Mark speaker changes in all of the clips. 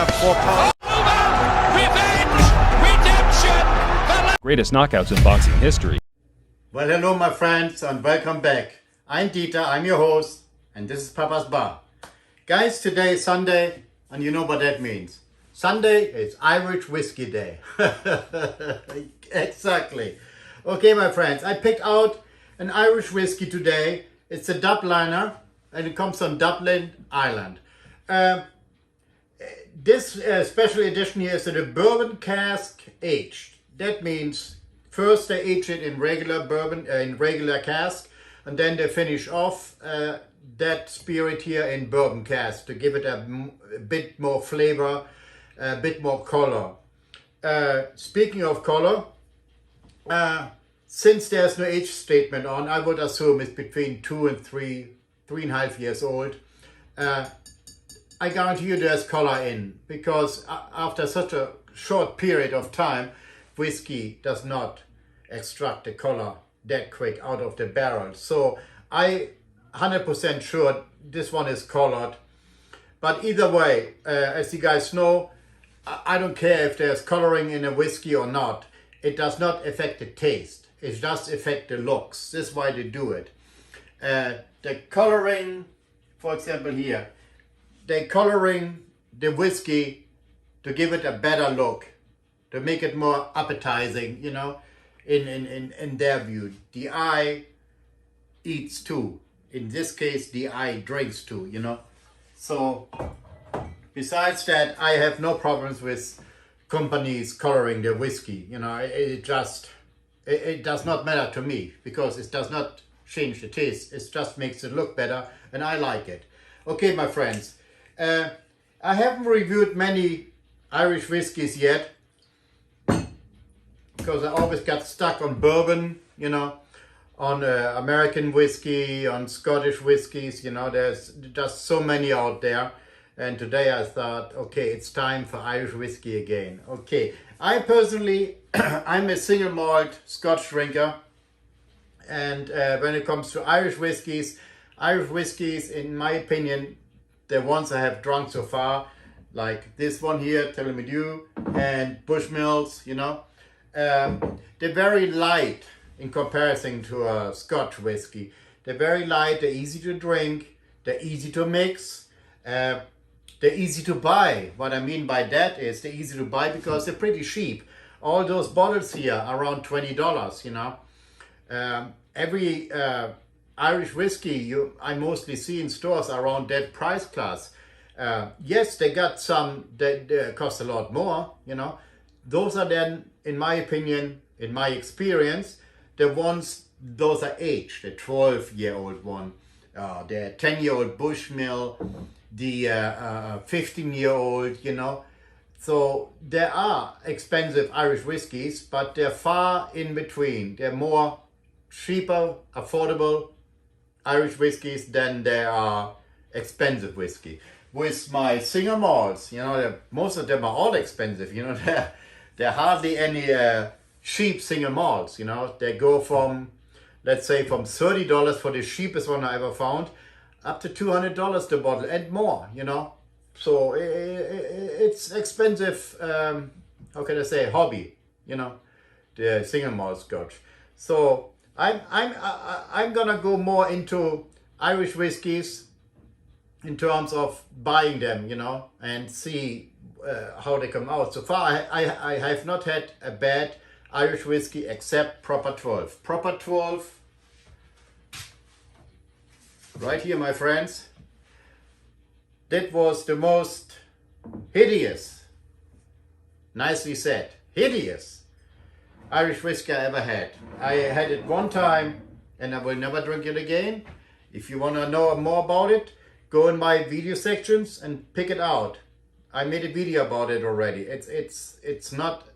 Speaker 1: for Paul.
Speaker 2: Revenge! Redemption!
Speaker 3: Greatest knockouts in boxing history.
Speaker 4: Well, hello my friends and welcome back. I'm Dieter, I'm your host, and this is Papa's Bar. Guys, today is Sunday, and you know what that means. Sunday is Irish Whiskey Day. Exactly. Okay, my friends, I picked out an Irish whiskey today. It's a Dubliner, and it comes from Dublin, Ireland. This special edition here is a bourbon cask aged. That means first they age it in regular bourbon, in regular cask, and then they finish off that spirit here in bourbon cask to give it a bit more flavor, a bit more color. Speaking of color, since there's no age statement on, I would assume it's between 2 and 3.5 years old. I guarantee you there's color in, because after such a short period of time, whiskey does not extract the color that quick out of the barrel. So I 100% sure this one is colored. But either way, as you guys know, I don't care if there's coloring in a whiskey or not. It does not affect the taste. It just affects the looks. This is why they do it. The coloring, for example here, they're coloring the whiskey to give it a better look, to make it more appetizing, you know, in their view. The eye eats too. In this case, the eye drinks too, you know. So, besides that, I have no problems with companies coloring their whiskey. You know, it does not matter to me, because it does not change the taste. It just makes it look better, and I like it. Okay, my friends, I haven't reviewed many Irish whiskies yet, because I always got stuck on bourbon, you know, on American whiskey, on Scottish whiskeys. You know, there's just so many out there. And today I thought, okay, it's time for Irish whiskey again. Okay, I personally, I'm a single malt Scotch drinker. And when it comes to Irish whiskies, in my opinion, the ones I have drunk so far, like this one here, Dew, and Bushmills, you know, they're very light in comparison to a Scotch whiskey. They're very light, they're easy to drink, they're easy to mix. They're easy to buy. What I mean by that is they're easy to buy because they're pretty cheap. All those bottles here are around $20, you know. Every Irish whiskey I mostly see in stores around that price class. Yes, they got some that cost a lot more, you know. Those are then, in my opinion, in my experience, those are aged. The 12-year-old one, the 10-year-old Bushmill, the 15-year-old, you know. So there are expensive Irish whiskies, but they're far in between. They're more cheaper, affordable Irish whiskies than there are expensive whiskey. With my single malts, you know, most of them are all expensive. You know, there are hardly any cheap single malts. You know, they go from, let's say, from $30 for the cheapest one I ever found, up to $200 the bottle and more, you know. So it's expensive, how can I say, hobby, you know, the single malt Scotch. So I'm gonna go more into Irish whiskies in terms of buying them, you know, and see how they come out. So far I have not had a bad Irish whiskey except Proper 12. Proper 12, right here, my friends. That was the most hideous, nicely said, hideous Irish whiskey I ever had. I had it one time and I will never drink it again. If you want to know more about it, go in my video sections and pick it out. I made a video about it already. It's not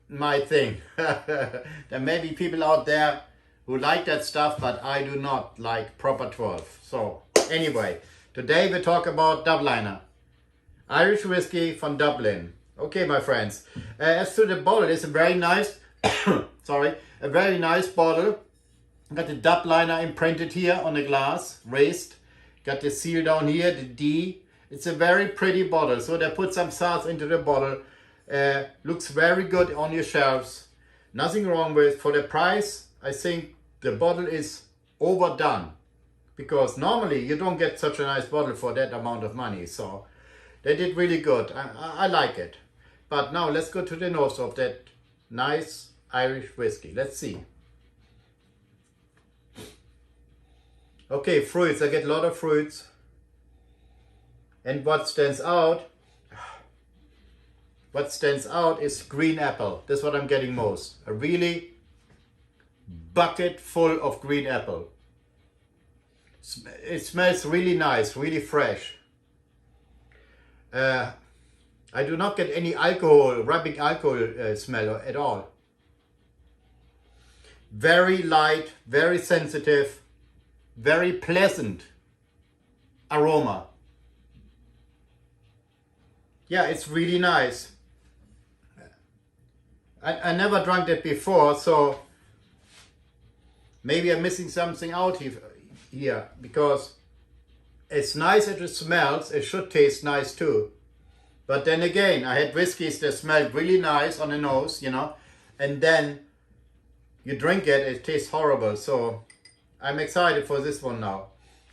Speaker 4: my thing. There may be people out there who like that stuff, but I do not like Proper 12. So anyway, today we talk about Dubliner, Irish whiskey from Dublin. Okay, my friends. As to the bottle, it's a very nice, sorry, a very nice bottle. Got the Dubliner imprinted here on the glass, raised. Got the seal down here, the D. It's a very pretty bottle. So they put some sauce into the bottle. Looks very good on your shelves. Nothing wrong with. For the price, I think the bottle is overdone. Because normally you don't get such a nice bottle for that amount of money. So they did really good. I like it. But now let's go to the nose of that nice Irish whiskey. Let's see. Okay, fruits. I get a lot of fruits. And what stands out is green apple. That's what I'm getting most. A really bucket full of green apple. It smells really nice, really fresh. I do not get any alcohol, rubbing alcohol smell at all. Very light, very sensitive, very pleasant aroma. Yeah, it's really nice. I never drank that before, so maybe I'm missing something out here, because as nice as it smells, it should taste nice too. But then again, I had whiskeys that smelled really nice on the nose, and then you drink it, it tastes horrible. So I'm excited for this one now.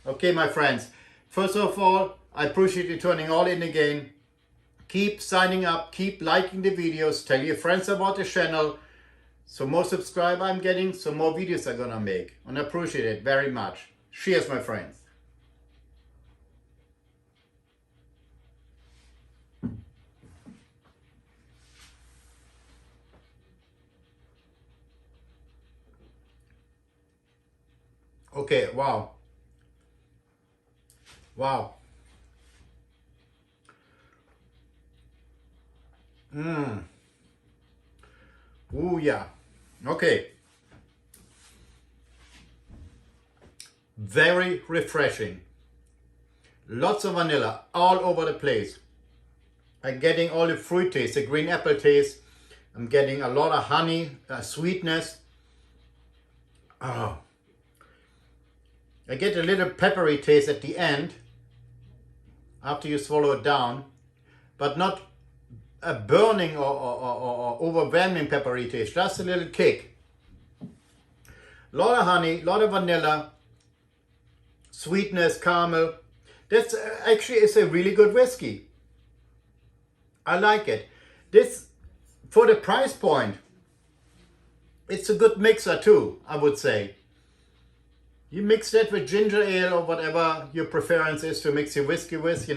Speaker 4: Okay, my friends, first of all, I appreciate you tuning all in again. Keep signing up, keep liking the videos, tell your friends about the channel. So more subscribers I'm getting, so more videos I'm gonna make. And I appreciate it very much. Cheers, my friends. Okay, wow. Wow. Ooh, yeah. Okay. Very refreshing. Lots of vanilla all over the place. I'm getting all the fruit taste, the green apple taste. I'm getting a lot of honey, sweetness. Oh. I get a little peppery taste at the end after you swallow it down, but not a burning or overwhelming peppery taste, just a little kick. A lot of honey, a lot of vanilla, sweetness, caramel. That's actually is a really good whiskey. I like it. This, for the price point, it's a good mixer too, I would say. You mix that with ginger ale or whatever your preference is to mix your whiskey with,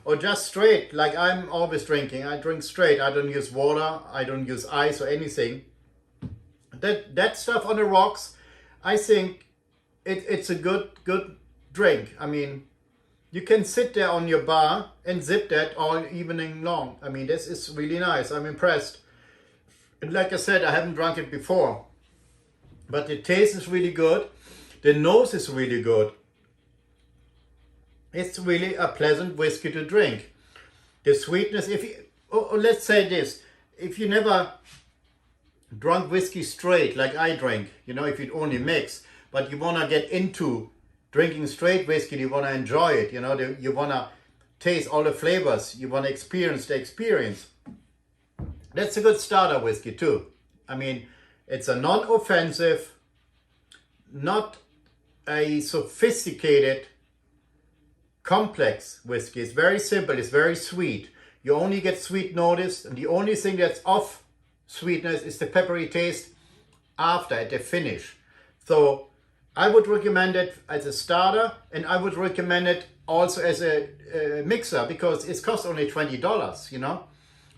Speaker 4: or just straight, like I'm always drinking. I drink straight. I don't use water. I don't use ice or anything. That stuff on the rocks, I think it's a good drink. I mean, you can sit there on your bar and sip that all evening long. I mean, this is really nice. I'm impressed. And like I said, I haven't drunk it before, but the taste is really good. The nose is really good. It's really a pleasant whiskey to drink. The sweetness, let's say this, if you never drunk whiskey straight like I drink, if you only mix, but you want to get into drinking straight whiskey, you want to enjoy it, you want to taste all the flavors, you want to experience the experience. That's a good starter whiskey too. I mean, it's a non-offensive, not a sophisticated, complex whiskey. It's very simple, it's very sweet. You only get sweet notice, and the only thing that's off sweetness is the peppery taste after, at the finish. So I would recommend it as a starter, and I would recommend it also as a mixer, because it costs only $20,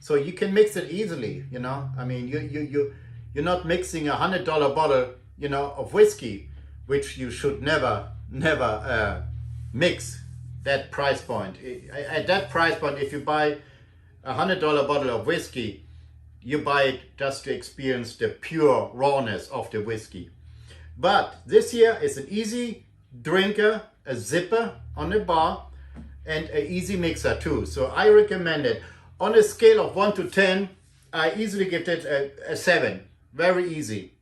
Speaker 4: So you can mix it easily, I mean, you're not mixing $100 bottle, of whiskey, which you should never mix. That price point. At that price point, if you buy $100 bottle of whiskey, you buy it just to experience the pure rawness of the whiskey. But this here is an easy drinker, a zipper on the bar, and an easy mixer too. So I recommend it. On a scale of 1 to 10, I easily give it a 7. Very easy.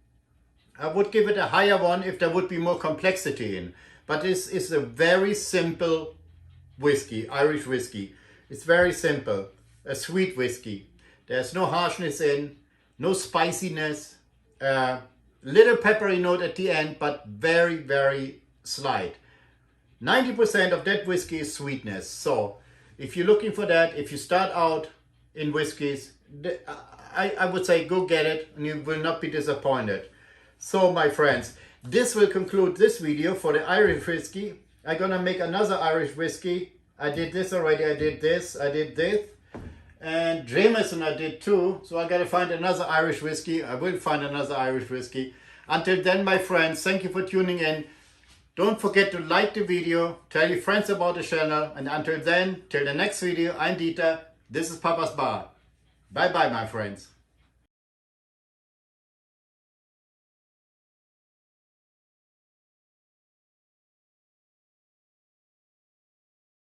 Speaker 4: I would give it a higher one if there would be more complexity in. But this is a very simple whiskey, Irish whiskey. It's very simple. A sweet whiskey. There's no harshness in, no spiciness, little peppery note at the end, but very, very slight. 90% of that whiskey is sweetness. So if you're looking for that, if you start out in whiskeys, I would say go get it and you will not be disappointed. So my friends, this will conclude this video for the Irish whiskey. I'm gonna make another Irish whiskey. I did this already, I did this, and Jameson I did too. So I gotta find another Irish whiskey. I will find another Irish whiskey. Until then, my friends, thank you for tuning in. Don't forget to like the video, tell your friends about the channel, and until then, till the next video, I'm Dieter. This is Papa's Bar. Bye bye, my friends.